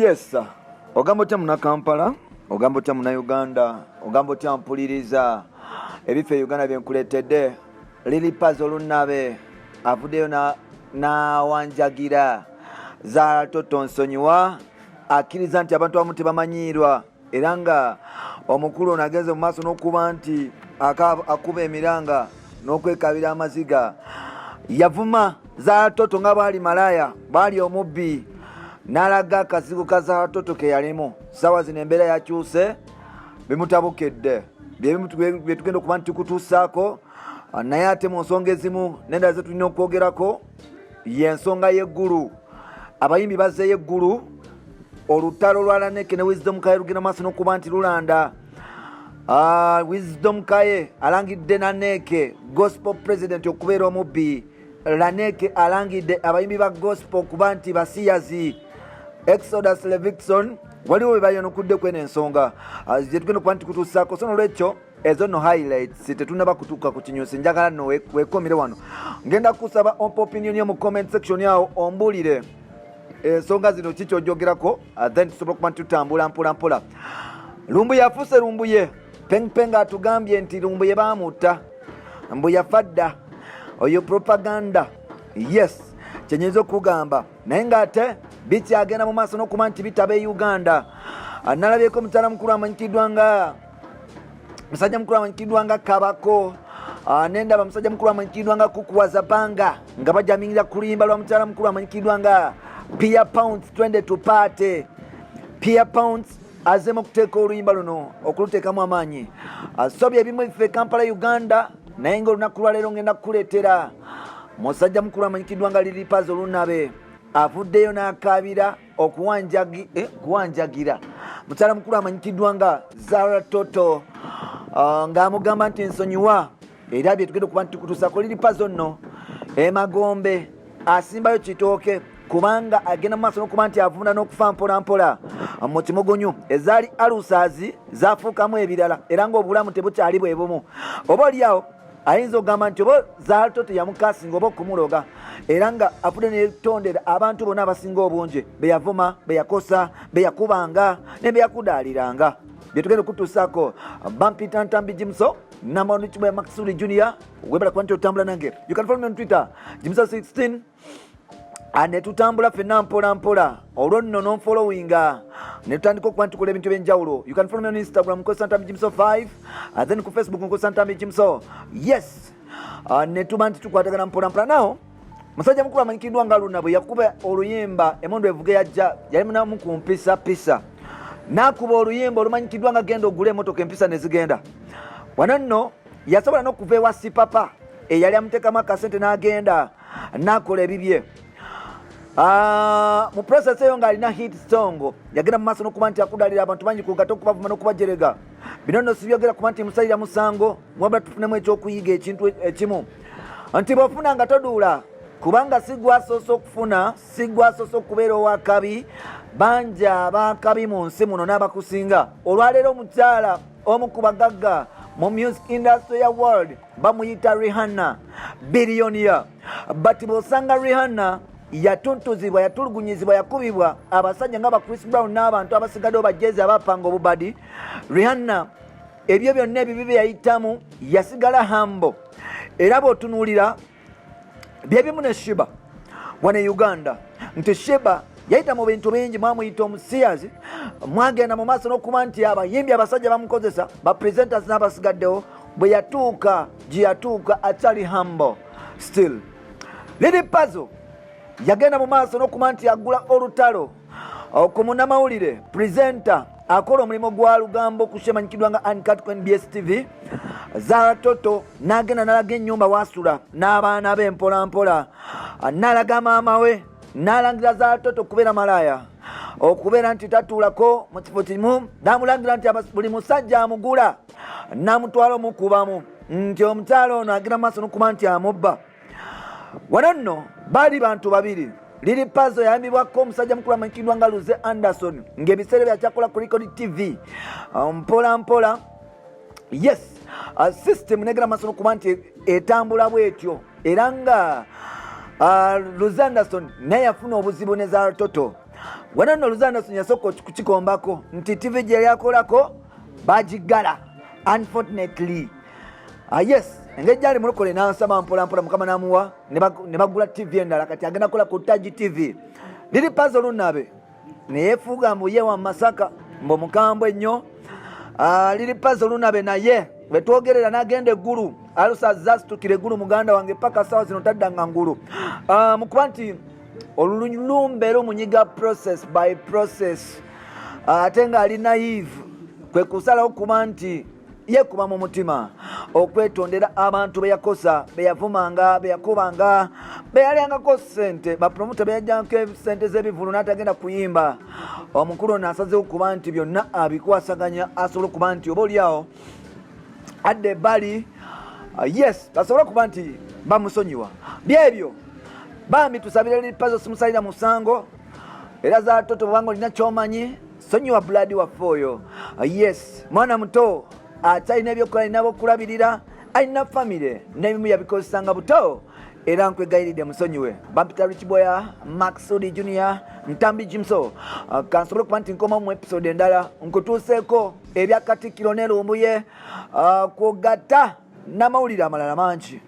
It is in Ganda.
Yes, ogamba otya muna Kampala, ogamba otya muna Uganda, ogamba otya mpuliriza ebife Uganda byenkuletedde lili pazo lunnabe avuddeyo na wanjagira za toto nsonyiwa akkiriza nti abantu abamu tebamanyiirwa era nga omukulu ono agenze mu maaso n'okuba nti akuba emiranga n'okwekabira amaziga yavuma za toto nga baali malaya baali omubbi n'alaga akazigo ka za toto ke yalimu sawa zino embeera yakyuse bimutabukedde byetugenda okuba nti tukutuusaako naye ate mu nsonga ezimu nendala ze tulina okwogerako y'ensonga y'eggulu. Abayimbi bazzeeyo eggulu olutalo lwa Laneke ne Wisdom Kaye lugenda maaso n'okuba nti lulanda. Wisdom Kaye alangidde Laneke gospel president okubeera omubbi. Laneke alangidde abayimbi ba gospel okuba nti basiyazi. Exodus Levickson waliwo bebayonokudde kweno ensonga zetugenda okuba nti kutuusaako so nolwekyo ezo no highlights tetunaba kutuuka ku kinyusi njagala no wekomere wano ngenda kusaba opinion yo mu comment section yawo ombulire ensonga zino kiki ojogerako then tusobola okuba nti tutambula mpola. Lumbu yafuuse lumbuye pengpeng atugambye nti lumbuye baamutta mbu yafadda oyo propaganda. Yes, kyenyinza okugamba naye ng'ate bikyagenda mu maaso n'okuba nti bitaba e Uganda. Nalabyeko mukyala mukulu amanyikiddwa nga musajja mukulu amanyikiddwa nga Kabako. Nendaba musajja mukulu amanyikiddwa nga Kukuwaza Banga nga bajamingira ku luyimba lwa mukyala mukulu amanyikiddwa nga Pia Pounds twende tupaate. Pia Pounds azemu okuteeka oluyimba luno okuluteekamu amaanyi. Asobye ebimu ebife Kampala Uganda naye ng'olunaku lwaleero ngenda kukuleetera musajja mukulu amanyikiddwa nga Lilipazo Lunabe avuddeyo n'akaabira okuwanjagira mukyala mukulu amanyikiddwa nga Zara Toto ng'amugamba nti nsonyiwa era bye tugenda okuba nti tukutuusako. Lilipazo nno emagombe asimbayo kitooke kubanga agenda mu maaso n'okuba nti avunda n'okufa mpolampola mu kimogonyo ezaali alusaazi zaafuukamu ebirala era ng'obulamu tebukyali bwe bumu. Oba oliawo ayinza okugamba nti oba Zaalto teyamukaasinga oba okumuloga era nga afudde netondera abantu bonna abasinga obungi beyavuma beyakosa beyakubanga ne beyakudaaliranga byetugenda okutuusaako. Bampita Ntambi Jimso namawano kibwa ya Maxuli Junior webala kuba nti otambula nange. You can follow me on Twitter Jimso 16 netutambula ffenna mpola olwo nno nonfollowinga netutandika okuba nti tukola ebintu ebyenjawulo. You can follow me on Instagram nkozesa Ntambi Jimso 5 then ku Facebook nkozesa Ntambi Jimso. Yes, netuba nti tukwatagana mpola nawo musajja mukulu amanyikiddwa nga Lunabwe yakuba oluyimba emondo evuge yajja yali munamu ku mpisa n'akuba oluyimba olumanyikiddwa nga genda ogula emmotoka empisa ne zigenda. Wano nno yasobola n'okuva ewa Sipapa eyali amuteekamu akasente n'agenda n'akola ebibye. Mu process eyo ng'alina hit song yagenda mu maaso n'okuba nti akudaalira abantu bangi kugatta okubavuma n'okubajerega. Bino nno sibyogera kuba nti musalira musango mwabula tufunemu ekyokuyiga ekintu ekimu nti bw'ofuna nga toduula kubanga si gwasoose okufuna si gwasoose okubeera owakabi bangi abakabi mu nsi muno n'abakusinga. Olwaleero omukyala omu ku bagagga mu music industry ya world bamuyita Rihanna billionaire but bw'osanga Rihanna yatuntuzibwa yatulugunyizibwa yakubibwa abasajja nga ba Chris Brown n'abantu abasigaddewo bajezi abapanga obubadi. Rihanna ebyo byonna ebibi bye yayitamu yasigala hambo era bw'otunuulira byebimu ne Sheba wano e Uganda nti Sheba yayita mu bintu bingi mwamuyita omusiyazi mwagenda mu maaso n'okuba nti abayimbi abasajja bamukozesa ba presenters n'abasigaddewo bwe yatuuka gye yatuuka akyali hambo still. Lilipazo yagenda mu maaso n'okuba nti agula olutalo ku munnamawulire presenter akola omulimu gwa lugambo ku shemanyikiddwa nga Uncut ku NBS TV. Zara Toto n'agenda n'alaga ennyumba wasula n'abaana be mpolampola n'alaga maama we n'alangira Zara Toto okubeera malaya okubeera nti tatuulako mu kifo kimu n'amulangira nti buli musajja amugula n'amutwala omukubamu nti omukyala ono agenda mu maaso n'okuba nti amubba. Wano nno baali bantu babiri. Lilipazo yayambibwako omusajja mukulu amanyikiddwa nga Luze Anderson ng'ebiseera byakyakola ku Record TV mpola. Yes, system negera maaso n'okuba nti etambula bwetyo era nga Luze Anderson naye yafuna obuzibu ne Zara Toto Wana no Luzana Sonya soko kukikombako nti TV gye yakolako bagigala unfortunately. Yes, engejali mulokole nansaba mpola mukama namuwa ne bagula TV endala kati agenda kola ku Taji TV. Lili Puzzle Lunabe neyefuga mbuye wa Masaka mbo mukambwe nnyo. Lili Puzzle Lunabe naye betwogerera nagende guru alusa zastukire guru muganda wange paka sawa zino taddanga nguru. Mukubanti olulumbe munyiga process by process. Atenga ali naive kwe kusala okumanti ye kuba mu mutima okwetondera abantu beyakosa beyavumanga beyakubanga beyalyangako sente bapromote beyajjanko sente z'ebivulu n'atagenda kuyimba. Omukulu nasaze okuba nti byonna abikwasaganya asobola okuba nti oba oliawo adde bali yes basobola okuba nti bamusonyiwa. Byebyo bambi tusabire Lili Puzzle simusalira musango era za toto bwango lina kyomanyi sonyiwa blood wa foyo. Yes mwana muto atalina ebyokola nabo kulabirira alina family n'ebimu yabikozesanga buto era nkwegayiridde musonyiwe. Bampita Rich Boya Maxudi Junior Ntambi Jimso kansobola okuba nti nkoma mu episode endala nkutuuseeko ebya Katikkiro ne Lumbuye kwogata n'amawulire amalala mangi.